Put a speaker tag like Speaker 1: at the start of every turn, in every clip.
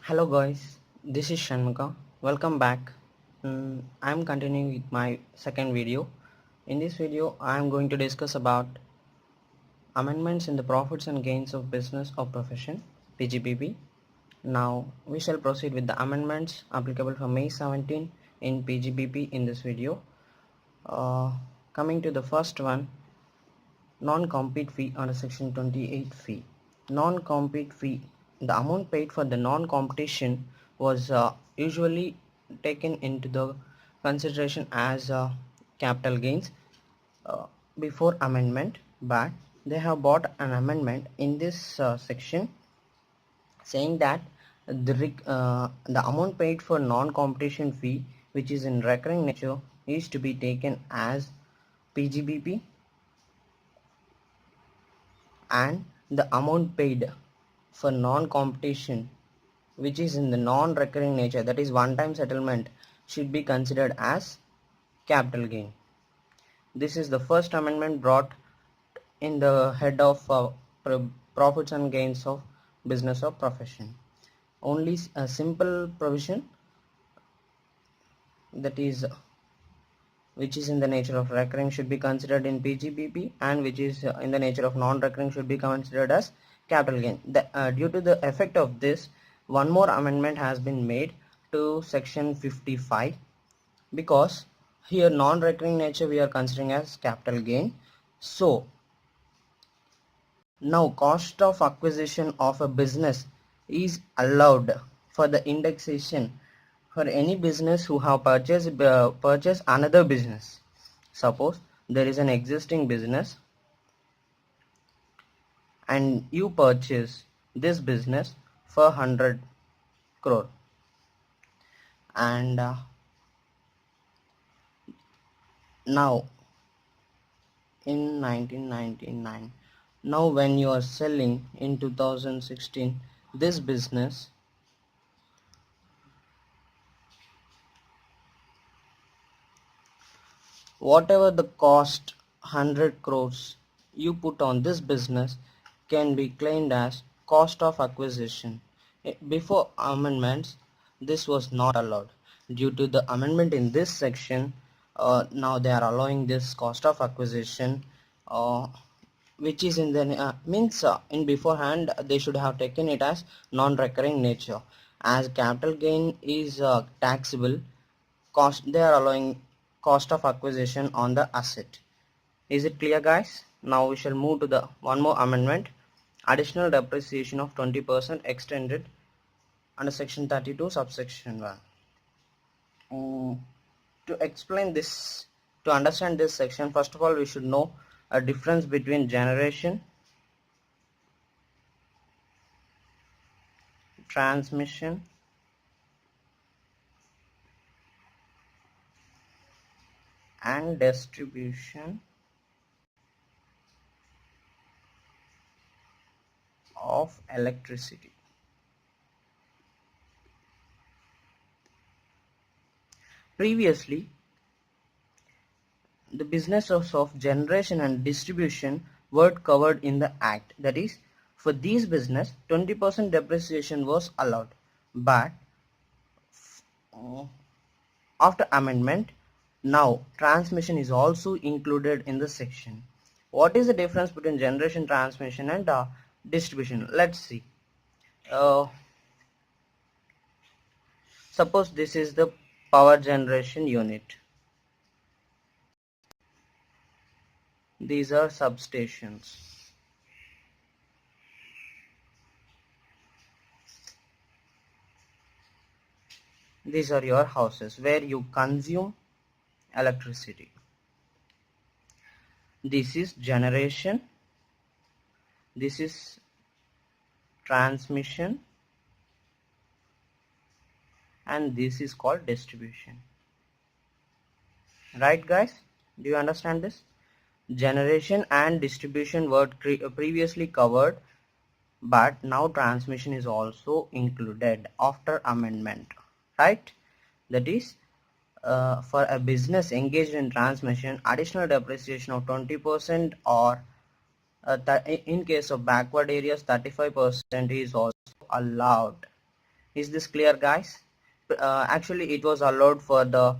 Speaker 1: Hello guys, this is Shanmuka. Welcome back. I'm continuing with my second video. In this video, I'm going to discuss about amendments in the profits and gains of business or profession (PGBP). Now we shall proceed with the amendments applicable for May 17 in PGBP in this video. Coming to the first one, non-compete fee under section 28 fee. Non-compete fee, the amount paid for the non-competition was usually taken into the consideration as capital gains before amendment, but they have brought an amendment in this section saying that the amount paid for non-competition fee, which is in recurring nature, is to be taken as PGBP, and the amount paid for non-competition, which is in the non-recurring nature, that is one-time settlement, should be considered as capital gain. This is the first amendment brought in the head of profits and gains of business or profession. Only a simple provision, that is which is in the nature of recurring, should be considered in PGBP, and which is in the nature of non-recurring should be considered as capital gain. Due to the effect of this, one more amendment has been made to section 55, because here non-recurring nature we are considering as capital gain. So now cost of acquisition of a business is allowed for the indexation for any business who have purchased another business. Suppose there is an existing business and you purchase this business for 100 crore, and now in 1999, now when you are selling in 2016 this business, whatever the cost 100 crores you put on this business can be claimed as cost of acquisition. Before amendments, this was not allowed. Due to the amendment in this section, now they are allowing this cost of acquisition, which is in the in beforehand they should have taken it as non-recurring nature. As capital gain is taxable, they are allowing cost of acquisition on the asset. Is it clear, guys? Now we shall move to the one more amendment, additional depreciation of 20% extended under section 32 subsection 1. To explain this, to understand this section, first of all we should know a difference between generation, transmission, and distribution of electricity. Previously, the businesses of generation and distribution were covered in the act, that is, for these business 20% depreciation was allowed, but after amendment now transmission is also included in the section. What is the difference between generation, transmission, and distribution? Let's see. Suppose this is the power generation unit. These are substations. These are your houses where you consume electricity. This is generation, this is transmission, and this is called distribution. Right, guys? Do you understand this? Generation and distribution were previously covered, but now transmission is also included after amendment, right? That is, for a business engaged in transmission, additional depreciation of 20%, or in case of backward areas 35% is also allowed. Is this clear, guys? Actually, it was allowed for the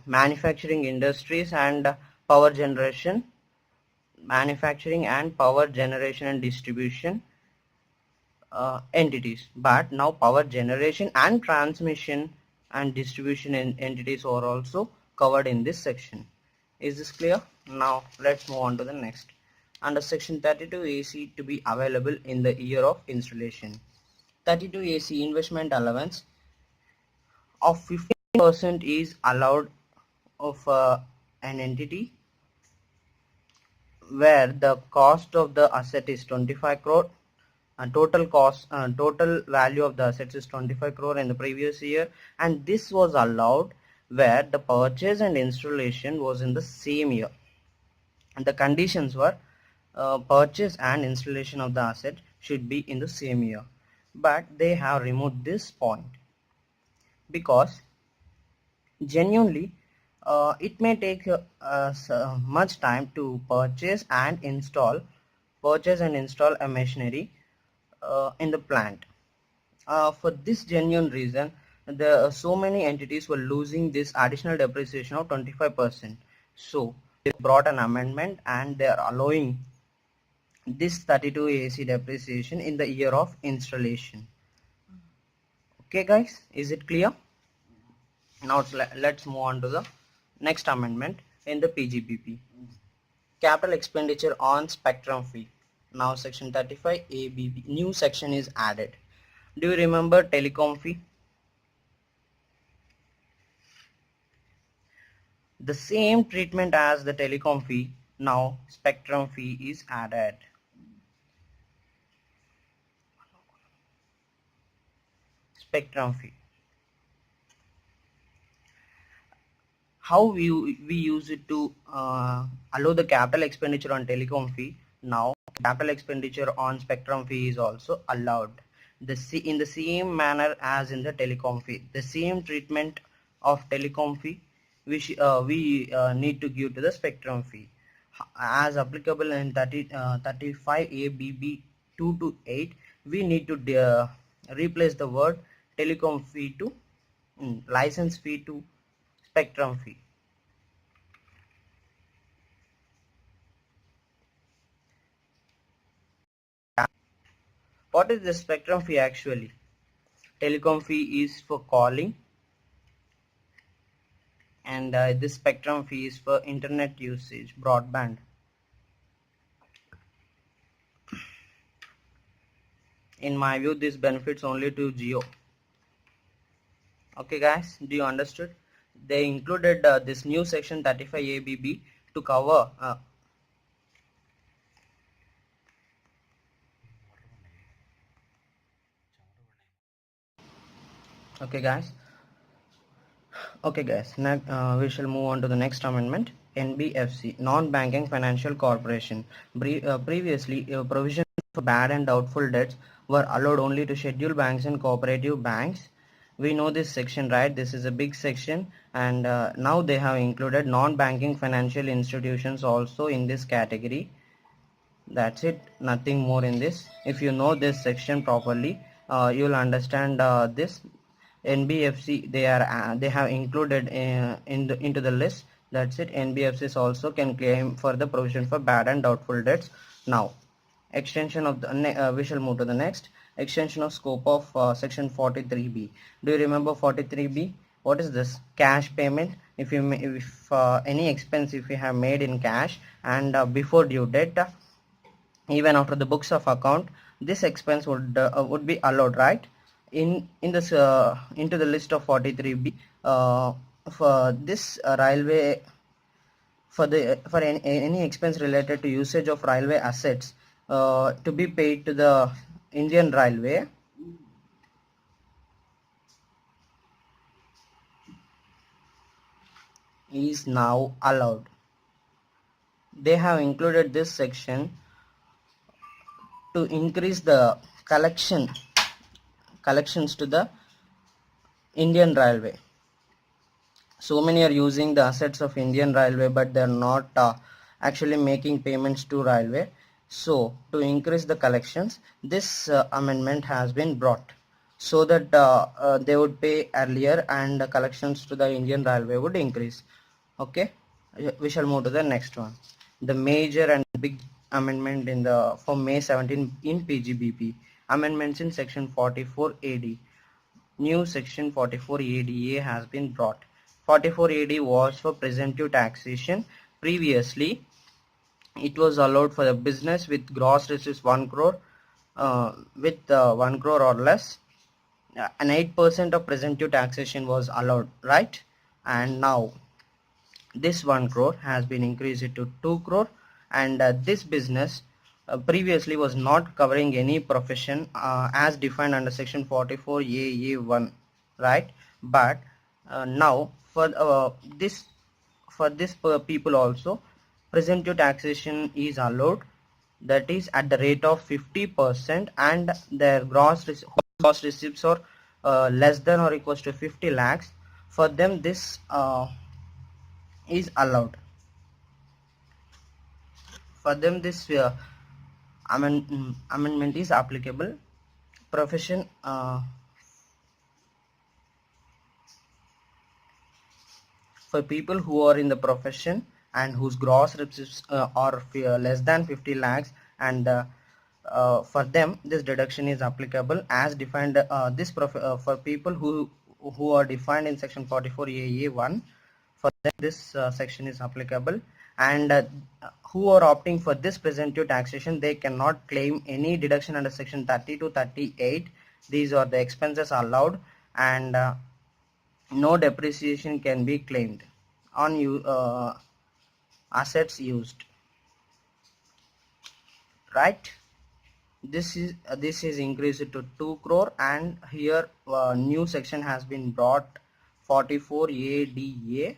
Speaker 1: manufacturing industries and power generation, and distribution entities, but now power generation and transmission and distribution entities are also covered in this section. Is this clear? Now let's move on to the next. Under section 32 AC to be available in the year of installation. 32 AC investment allowance of 15% is allowed of an entity where the cost of the asset is 25 crore and total value of the assets is 25 crore in the previous year, and this was allowed where the purchase and installation was in the same year, and the conditions were purchase and installation of the asset should be in the same year, but they have removed this point because genuinely it may take much time to purchase and install a machinery in the plant. For this genuine reason, so many entities were losing this additional depreciation of 25%. So they brought an amendment and they are allowing this 32 AC depreciation in the year of installation. Okay guys, is it clear? Now let's move on to the next amendment in the PGBP. Capital expenditure on spectrum fee. Now section 35 ABB new section is added. Do you remember telecom fee? The same treatment as the telecom fee, now spectrum fee is added. Spectrum fee. How we use it to allow the capital expenditure on telecom fee. Now capital expenditure on spectrum fee is also allowed. In the same manner as in the telecom fee, the same treatment of telecom fee we need to give to the spectrum fee as applicable in 35 ABB 2 to 8. We need to replace the word telecom fee to license fee to spectrum fee. What is the spectrum fee actually? Telecom fee is for calling, and this spectrum fee is for internet usage, broadband. In my view, this benefits only to Geo. Okay guys, do you understood? They included this new section 35 ABB to cover okay guys. Now we shall move on to the next amendment. Nbfc, non-banking financial corporation. Previously provisions for bad and doubtful debts were allowed only to scheduled banks and cooperative banks. We know this section, right? This is a big section, and now they have included non-banking financial institutions also in this category. That's it, nothing more in this. If you know this section properly, you'll understand this. Nbfc they have included into the list. That's it. Nbfcs also can claim for the provision for bad and doubtful debts. Now extension of the we shall move to the next extension of scope of section 43b. Do you remember 43b? What is this? Cash payment. If any expense if you have made in cash and before due date, even after the books of account, this expense would be allowed, right? In this into the list of 43b for this railway, for any expense related to usage of railway assets to be paid to the Indian Railway, is now allowed. They have included this section to increase the collections to the Indian Railway. So many are using the assets of Indian Railway, but they are not actually making payments to railway. So to increase the collections, this amendment has been brought. so that they would pay earlier and the collections to the Indian Railway would increase. Okay, we shall move to the next one. The major and big amendment in the for May 17 in PGBP. Amendments in section 44 AD. New section 44 ADA has been brought. 44 AD was for presumptive taxation. Previously, it was allowed for the business with gross receipts 1 crore, with 1 crore or less. An 8% of presumptive taxation was allowed, right? And now this 1 crore has been increased to 2 crore, and this business previously was not covering any profession as defined under section 44 AA1, right? But now this for this people also presumptive taxation is allowed, that is at the rate of 50%, and their gross receipts are less than or equals to 50 lakhs. For them this is allowed. For them this amendment is applicable. Profession for people who are in the profession and whose gross receipts are less than 50 lakhs, and for them this deduction is applicable as defined. For people who are defined in section 44 AA1, for them this section is applicable, and who are opting for this presumptive taxation, they cannot claim any deduction under section 30 to 38. These are the expenses allowed, and no depreciation can be claimed on assets used, right? This is increased to 2 crore, and here new section has been brought, 44 ADA,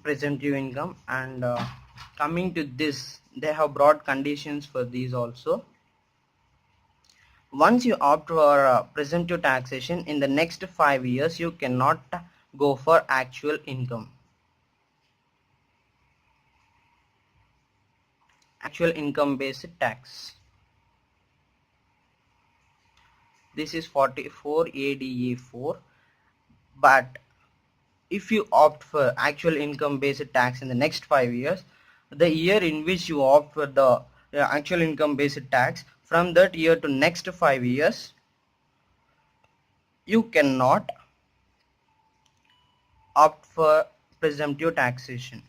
Speaker 1: presumptive income. And coming to this, they have brought conditions for these also. Once you opt for presumptive taxation, in the next 5 years you cannot go for actual income. Actual income based tax. This is 44 ADA4. But if you opt for actual income based tax in the next 5 years, the year in which you opt for the actual income based tax, from that year to next 5 years you cannot opt for presumptive taxation.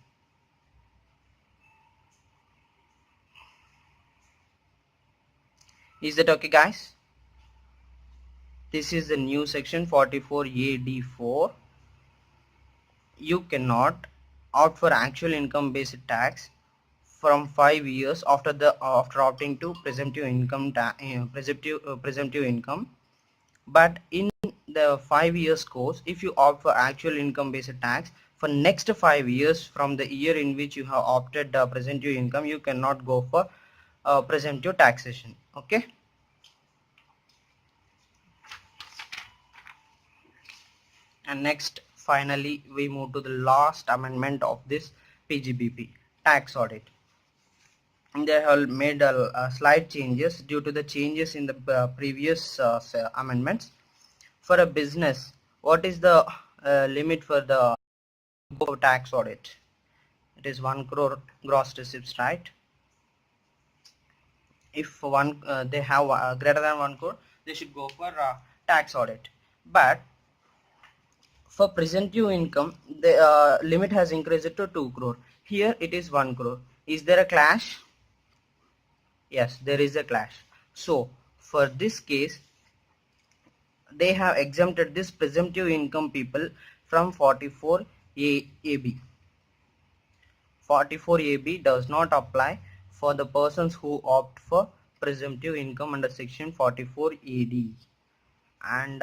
Speaker 1: Is that okay, guys? This is the new section 44 AD4. You cannot opt for actual income based tax from 5 years after opting to presumptive income. But in the 5 years course, if you opt for actual income based tax, for next 5 years from the year in which you have opted presumptive income, you cannot go for presumptive taxation. Okay. And next, finally, we move to the last amendment of this PGBP, tax audit. And they have made slight changes due to the changes in the previous amendments. For a business, what is the limit for the tax audit? It is 1 crore gross receipts, right? If they have greater than 1 crore, they should go for tax audit. But for presumptive income, the limit has increased to 2 crore. Here it is 1 crore. Is there a clash? Yes, there is a clash. So for this case, they have exempted this presumptive income people from 44 AB. 44 AB does not apply for the persons who opt for presumptive income under section 44 AD. And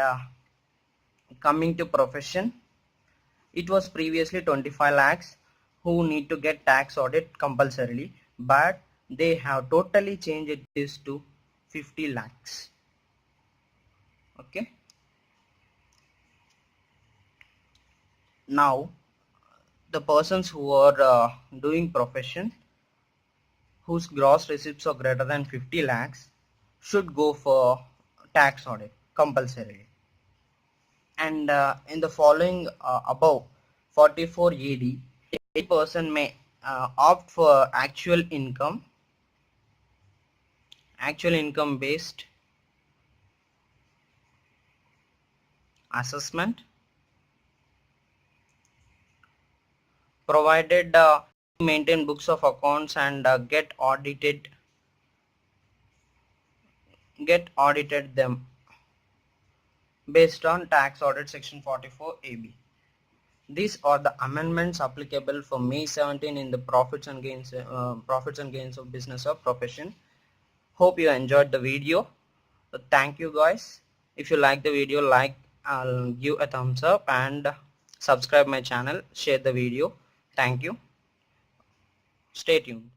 Speaker 1: coming to profession, it was previously 25 lakhs who need to get tax audit compulsorily, but they have totally changed this to 50 lakhs. Okay. Now the persons who are doing profession whose gross receipts are greater than 50 lakhs, should go for tax audit compulsorily. And in the following above 44 AD, a person may opt for actual income based assessment, provided maintain books of accounts and get audited them based on tax audit section 44 AB. These are the amendments applicable for May 17 in the profits and gains of business or profession. Hope you enjoyed the video. Thank you guys. If you like the video, I'll give a thumbs up and subscribe my channel, share the video. Thank you. Stay tuned.